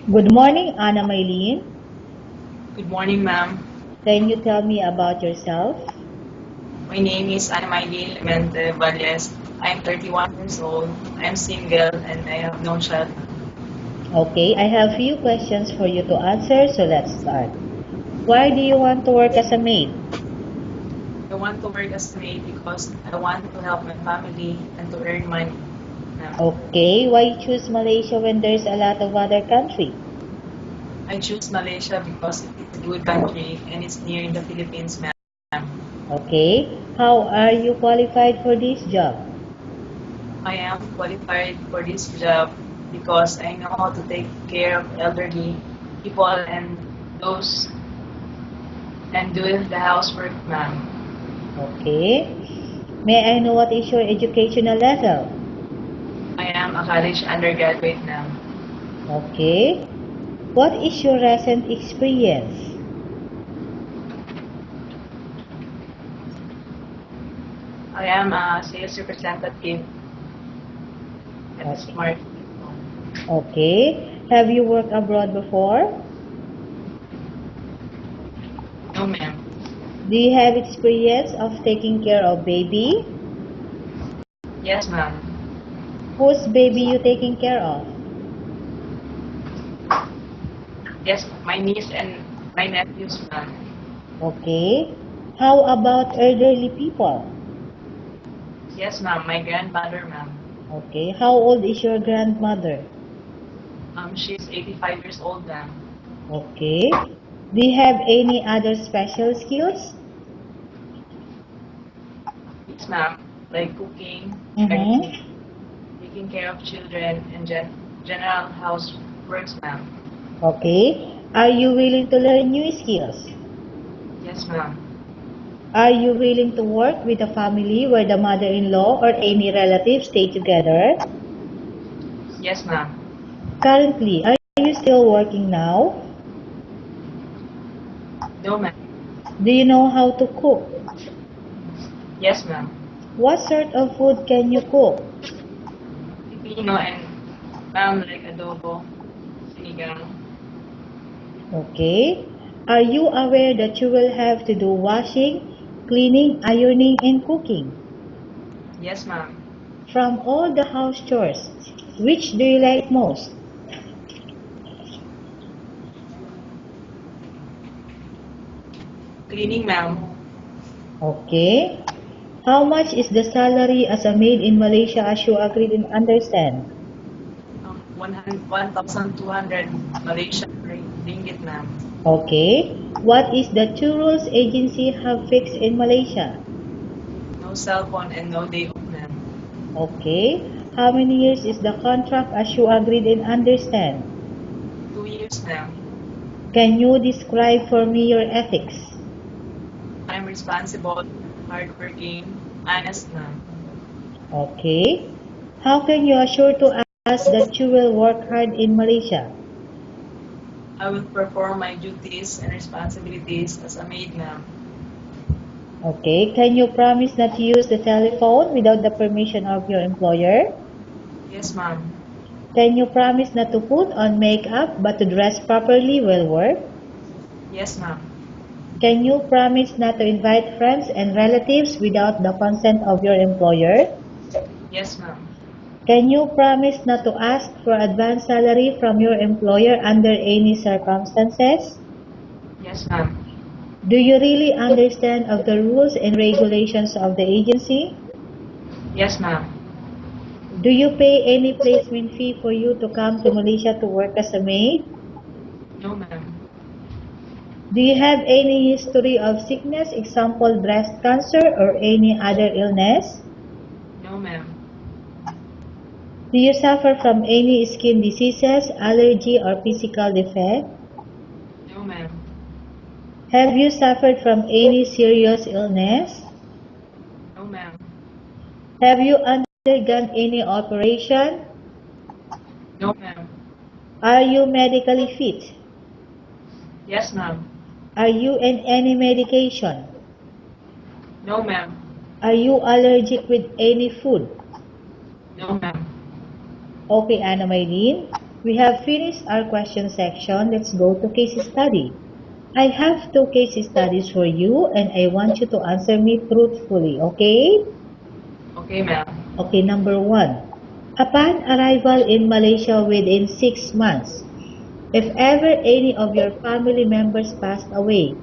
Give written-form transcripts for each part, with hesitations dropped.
Good morning, Anna Maylene. Good morning, ma'am. Can you tell me about yourself? My name is Ana Maylin Lemente Valles. I'm 31 years old. I'm single and I have no child. Okay, I have few questions for you to answer, so let's start. Why do you want to work as a maid? I want to work as a maid because I want to help my family and to earn money, ma'am. Okay, why choose Malaysia when there's a lot of other country? I choose Malaysia because it is a good country and it's near the Philippines, ma'am. Okay, how are you qualified for this job? I am qualified for this job because I know how to take care of elderly people and those and do the housework, ma'am. Okay, may I know what is your educational level? I am a college undergraduate now. Okay, what is your recent experience? I am a sales representative at Okay. Smart. Okay, have you worked abroad before? No, ma'am. Do you have experience of taking care of baby? Yes, ma'am. Whose baby you taking care of? Yes, my niece and my nephews, ma'am. Okay. How about elderly people? Yes, ma'am. My grandmother, ma'am. Okay. How old is your grandmother? She's 85 years old, ma'am. Okay. Do you have any other special skills? Yes, ma'am. Like cooking, Mm-hmm. gardening, taking care of children, and general houseworks, ma'am. Okay. Are you willing to learn new skills? Yes, ma'am. Are you willing to work with a family where the mother-in-law or any relative stay together? Yes, ma'am. Currently, are you still working now? No, ma'am. Do you know how to cook? Yes, ma'am. What sort of food can you cook? Filipino and ma'am like adobo, sinigang. Okay. Are you aware that you will have to do washing, cleaning, ironing, and cooking? Yes, ma'am. From all the house chores, which do you like most? Cleaning, ma'am. Okay. How much is the salary as a maid in Malaysia as you agreed and understand? 1,200 Malaysian ringgit, ma'am. Okay. What is the two rules agency have fixed in Malaysia? No cell phone and no day off, ma'am. Okay. How many years is the contract as you agreed and understand? 2 years, ma'am. Can you describe for me your ethics? I'm responsible, hardworking, honest, ma'am. Okay. How can you assure to us that you will work hard in Malaysia? I will perform my duties and responsibilities as a maid, ma'am. Okay. Can you promise not to use the telephone without the permission of your employer? Yes, ma'am. Can you promise not to put on makeup but to dress properly while work? Yes, ma'am. Can you promise not to invite friends and relatives without the consent of your employer? Yes, ma'am. Can you promise not to ask for advance salary from your employer under any circumstances? Yes, ma'am. Do you really understand of the rules and regulations of the agency? Yes, ma'am. Do you pay any placement fee for you to come to Malaysia to work as a maid? No, ma'am. Do you have any history of sickness, example breast cancer or any other illness? No, ma'am. Do you suffer from any skin diseases, allergy or physical defect? No, ma'am. Have you suffered from any serious illness? No, ma'am. Have you undergone any operation? No, ma'am. Are you medically fit? Yes, ma'am. Are you on any medication? No, ma'am. Are you allergic with any food? No, ma'am. Okay, Anna Maylene. We have finished our question section. Let's go to case study. I have 2 case studies for you and I want you to answer me truthfully, okay? Okay, ma'am. Okay, number 1. Upon arrival in Malaysia within 6 months, if ever any of your family members passed away,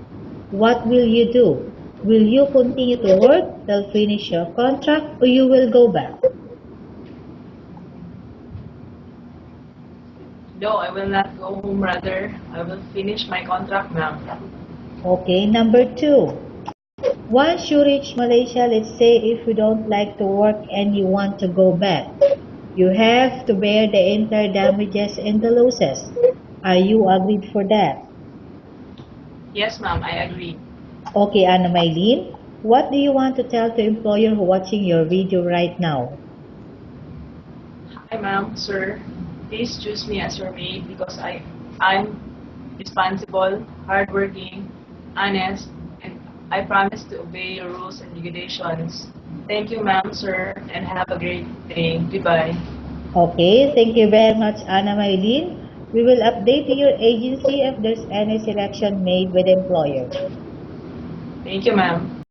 what will you do? Will you continue to work till finish your contract or you will go back? No, I will not go home, rather. I will finish my contract, ma'am. Okay, number 2. Once you reach Malaysia, let's say if you don't like to work and you want to go back, you have to bear the entire damages and the losses. Are you agreed for that? Yes, ma'am, I agree. Okay, Anna Maylene, what do you want to tell the employer who watching your video right now? Hi, ma'am, sir. Please choose me as your maid because I'm responsible, hardworking, honest, and I promise to obey your rules and regulations. Thank you, ma'am, sir, and have a great day. Goodbye. Okay, thank you very much, Anna Maylene. We will update your agency if there's any selection made with employer. Thank you, ma'am.